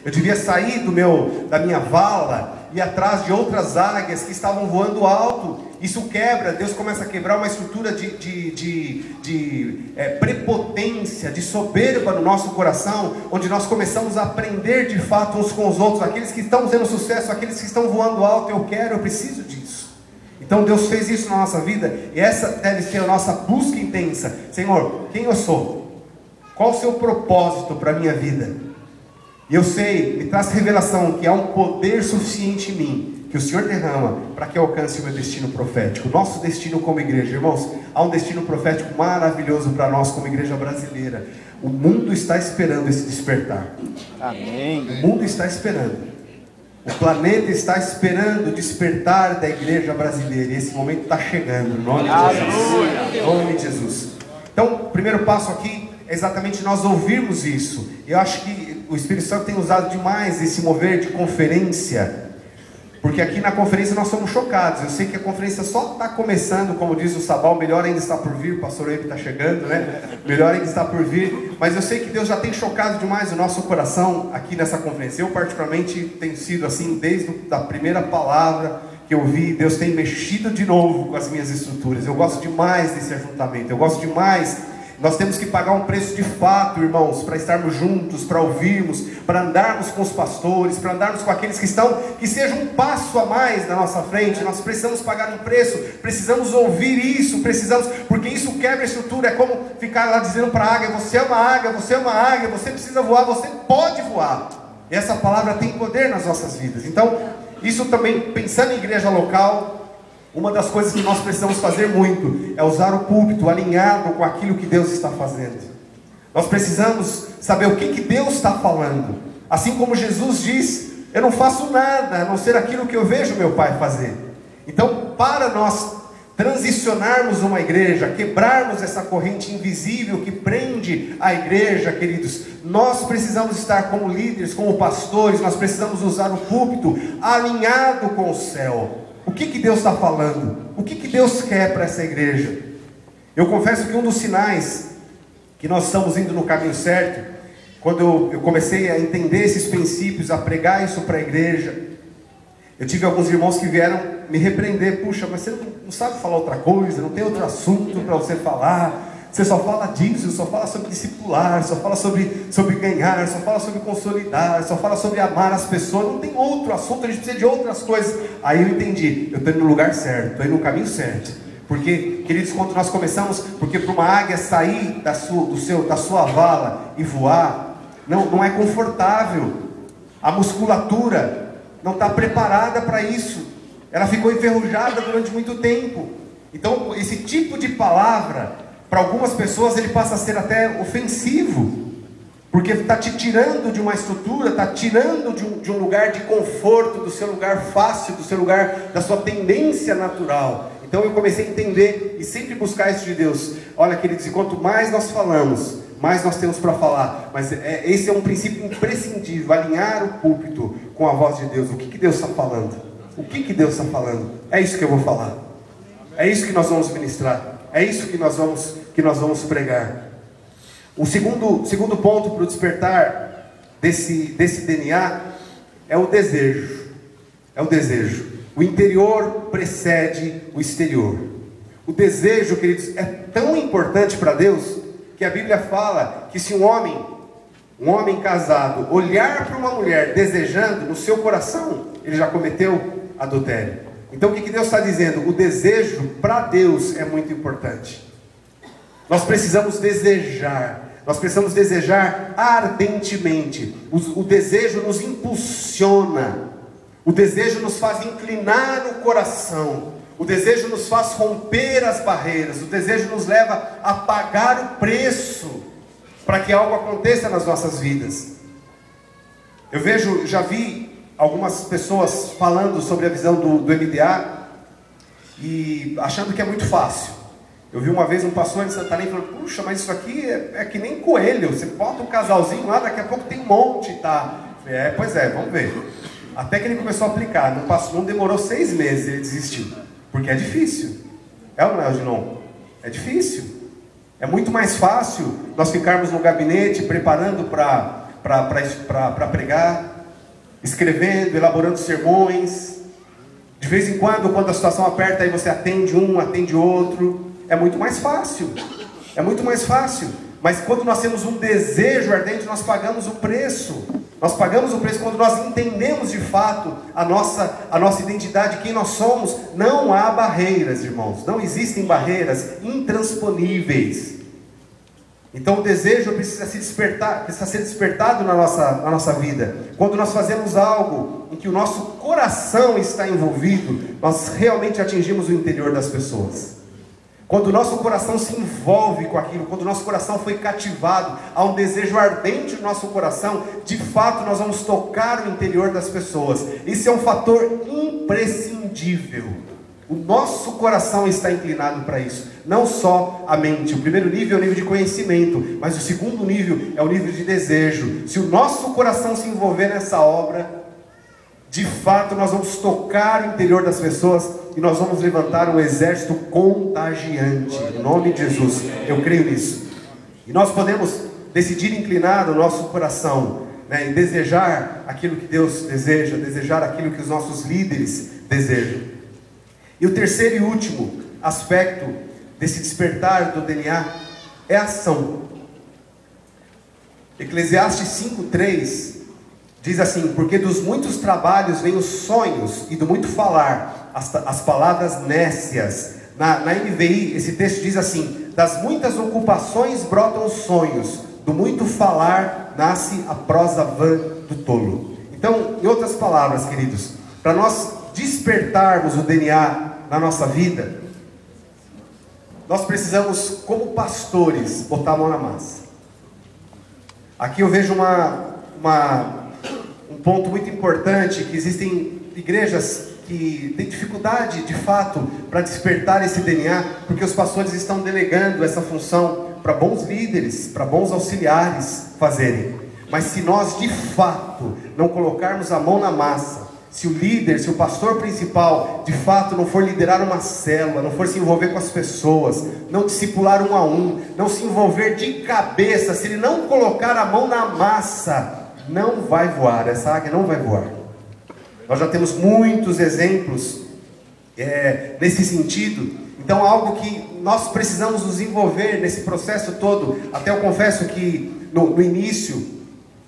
Eu devia sair da minha vala e ir atrás de outras águias que estavam voando alto. Isso quebra, Deus começa a quebrar uma estrutura de prepotência, de soberba no nosso coração, onde nós começamos a aprender de fato uns com os outros, aqueles que estão tendo sucesso, aqueles que estão voando alto. Eu preciso disso. Então Deus fez isso na nossa vida, e essa deve ser a nossa busca intensa. Senhor, quem eu sou? Qual o seu propósito para a minha vida? E eu sei, me traz revelação que há um poder suficiente em mim, que o Senhor derrama para que eu alcance o meu destino profético. Nosso destino como igreja, irmãos, há um destino profético maravilhoso para nós como igreja brasileira. O mundo está esperando esse despertar. Amém. O mundo está esperando. O planeta está esperando o despertar da igreja brasileira. E esse momento está chegando, em nome de Jesus. Em nome de Jesus. Então, o primeiro passo aqui é exatamente nós ouvirmos isso. Eu acho que o Espírito Santo tem usado demais esse mover de conferência, porque aqui na conferência nós somos chocados. Eu sei que a conferência só está começando, como diz o Sabal, melhor ainda está por vir. O pastor Epe está chegando, né? Melhor ainda está por vir. Mas eu sei que Deus já tem chocado demais o nosso coração aqui nessa conferência. Eu particularmente tenho sido assim desde a primeira palavra que eu vi. Deus tem mexido de novo com as minhas estruturas. Eu gosto demais desse ajuntamento, eu gosto demais. Nós temos que pagar um preço de fato, irmãos, para estarmos juntos, para ouvirmos, para andarmos com os pastores, para andarmos com aqueles que sejam um passo a mais na nossa frente. Nós precisamos pagar um preço, precisamos ouvir isso, porque isso quebra a estrutura. É como ficar lá dizendo para a águia: você é uma águia, você é uma águia, você precisa voar, você pode voar. E essa palavra tem poder nas nossas vidas. Então, isso também, pensando em igreja local, uma das coisas que nós precisamos fazer muito é usar o púlpito alinhado com aquilo que Deus está fazendo. Nós precisamos saber o que Deus está falando. Assim como Jesus diz: eu não faço nada a não ser aquilo que eu vejo meu Pai fazer. Então, para nós transicionarmos uma igreja, quebrarmos essa corrente invisível que prende a igreja, queridos, nós precisamos estar como líderes, como pastores. Nós precisamos usar o púlpito alinhado com o céu. O que Deus está falando? O que Deus quer para essa igreja? Eu confesso que um dos sinais que nós estamos indo no caminho certo, quando eu comecei a entender esses princípios, a pregar isso para a igreja, eu tive alguns irmãos que vieram me repreender: puxa, mas você não sabe falar outra coisa, não tem outro assunto para você falar, você só fala disso, só fala sobre discipular, só fala sobre ganhar, só fala sobre consolidar, só fala sobre amar as pessoas, não tem outro assunto, a gente precisa de outras coisas. Aí eu entendi, eu estou indo no lugar certo, estou indo no caminho certo. Porque, queridos, quando nós começamos, porque para uma águia sair da sua vala e voar, não é confortável. A musculatura não está preparada para isso. Ela ficou enferrujada durante muito tempo. Então, esse tipo de palavra, para algumas pessoas, ele passa a ser até ofensivo, porque está te tirando de uma estrutura, está tirando de um lugar de conforto, do seu lugar fácil, do seu lugar, da sua tendência natural. Então eu comecei a entender e sempre buscar isso de Deus. Olha, queridos, e quanto mais nós falamos, mais nós temos para falar. Mas esse é um princípio imprescindível: alinhar o púlpito com a voz de Deus. O que Deus está falando? O que Deus está falando? É isso que eu vou falar. É isso que nós vamos ministrar. É isso que nós vamos pregar. O segundo ponto para o despertar desse DNA é o desejo. É o desejo. O interior precede o exterior. O desejo, queridos, é tão importante para Deus que a Bíblia fala que se um homem casado olhar para uma mulher desejando no seu coração, ele já cometeu adultério. Então o que Deus está dizendo? O desejo para Deus é muito importante. Nós precisamos desejar ardentemente. O desejo nos impulsiona, o desejo nos faz inclinar o coração, o desejo nos faz romper as barreiras, o desejo nos leva a pagar o preço para que algo aconteça nas nossas vidas. Já vi algumas pessoas falando sobre a visão do MDA e achando que é muito fácil. Eu vi uma vez um pastor em Santarém falando: puxa, mas isso aqui é que nem coelho, você bota um casalzinho lá, daqui a pouco tem um monte, tá? Pois é, vamos ver. Até que ele começou a aplicar, não demorou 6 meses, ele desistiu, porque é difícil. É ou não é, Alginon? É difícil. É muito mais fácil nós ficarmos no gabinete preparando para para pregar, escrevendo, elaborando sermões. De vez em quando a situação aperta, aí você atende um, atende outro. É muito mais fácil. É muito mais fácil. Mas quando nós temos um desejo ardente, nós pagamos o preço. Nós pagamos o preço quando nós entendemos de fato a nossa identidade, quem nós somos. Não há barreiras, irmãos. Não existem barreiras intransponíveis. Então o desejo precisa ser despertado na nossa vida. Quando nós fazemos algo em que o nosso coração está envolvido, nós realmente atingimos o interior das pessoas. Quando o nosso coração se envolve com aquilo, quando o nosso coração foi cativado, há um desejo ardente no nosso coração, de fato nós vamos tocar o interior das pessoas. Isso é um fator imprescindível. O nosso coração está inclinado para isso, não só a mente. O primeiro nível é o nível de conhecimento, mas o segundo nível é o nível de desejo. Se o nosso coração se envolver nessa obra, de fato nós vamos tocar o interior das pessoas e nós vamos levantar um exército contagiante. Em nome de Jesus, eu creio nisso. E nós podemos decidir inclinar o nosso coração, né, e desejar aquilo que Deus deseja, desejar aquilo que os nossos líderes desejam. E o terceiro e último aspecto desse despertar do DNA é a ação. Eclesiastes 5:3 diz assim: porque dos muitos trabalhos vêm os sonhos, e do muito falar as palavras nécias. Na NVI, esse texto diz assim: das muitas ocupações brotam os sonhos, do muito falar nasce a prosa vã do tolo. Então, em outras palavras, queridos, para nós despertarmos o DNA na nossa vida, nós precisamos, como pastores, botar a mão na massa. Aqui eu vejo um ponto muito importante, que existem igrejas que têm dificuldade, de fato, para despertar esse DNA, porque os pastores estão delegando essa função para bons líderes, para bons auxiliares fazerem. Mas se nós, de fato, não colocarmos a mão na massa, se o líder, se o pastor principal, de fato, não for liderar uma célula, não for se envolver com as pessoas, não discipular um a um, não se envolver de cabeça, se ele não colocar a mão na massa, não vai voar, essa águia não vai voar. Nós já temos muitos exemplos nesse sentido. Então, algo que nós precisamos nos envolver nesse processo todo. Até eu confesso que no início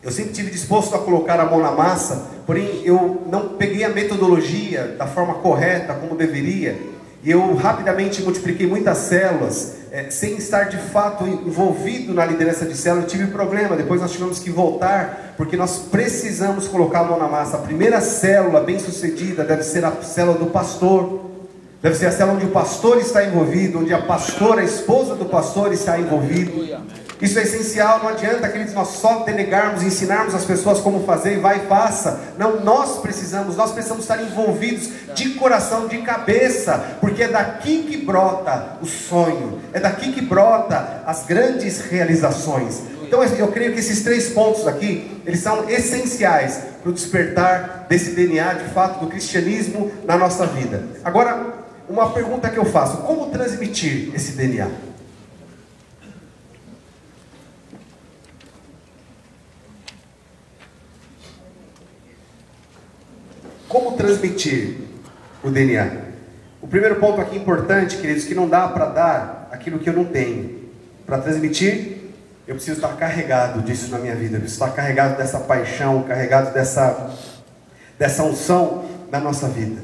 eu sempre estive disposto a colocar a mão na massa, porém eu não peguei a metodologia da forma correta, como deveria, e eu rapidamente multipliquei muitas células, sem estar de fato envolvido na liderança de célula. Eu tive problema, depois nós tivemos que voltar, porque nós precisamos colocar a mão na massa. A primeira célula bem sucedida deve ser a célula do pastor, deve ser a célula onde o pastor está envolvido, onde a pastora, a esposa do pastor está envolvida. Isso é essencial. Não adianta, queridos, nós só delegarmos, ensinarmos as pessoas como fazer e vai e faça. Não, nós precisamos estar envolvidos de coração, de cabeça, porque é daqui que brota o sonho, é daqui que brota as grandes realizações. Então eu creio que esses 3 pontos aqui, eles são essenciais para o despertar desse DNA, de fato, do cristianismo na nossa vida. Agora, uma pergunta que eu faço: como transmitir esse DNA? Como transmitir o DNA? O primeiro ponto aqui importante, queridos, que não dá para dar aquilo que eu não tenho. Para transmitir, eu preciso estar carregado disso na minha vida. Eu preciso estar carregado dessa paixão, carregado dessa unção na nossa vida.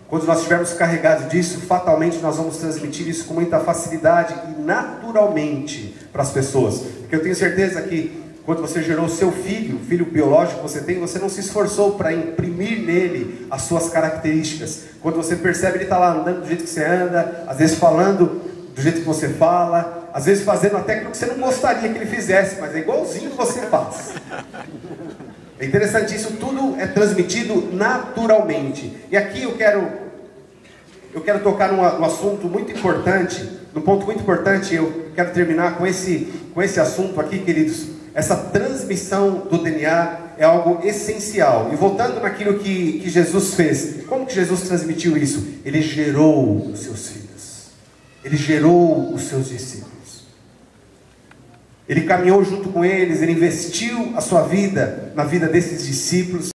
Quando nós estivermos carregados disso, fatalmente nós vamos transmitir isso com muita facilidade e naturalmente para as pessoas. Porque eu tenho certeza que quando você gerou o seu filho, o filho biológico que você tem, você não se esforçou para imprimir nele as suas características. Quando você percebe, ele está lá andando do jeito que você anda, às vezes falando do jeito que você fala, às vezes fazendo até aquilo que você não gostaria que ele fizesse, mas é igualzinho que você faz. É interessante, isso tudo é transmitido naturalmente. E aqui eu quero tocar num assunto muito importante, num ponto muito importante. Eu quero terminar com esse assunto aqui, queridos. Essa transmissão do DNA é algo essencial. E voltando naquilo que Jesus fez, como que Jesus transmitiu isso? Ele gerou os seus filhos, ele gerou os seus discípulos. Ele caminhou junto com eles, ele investiu a sua vida na vida desses discípulos.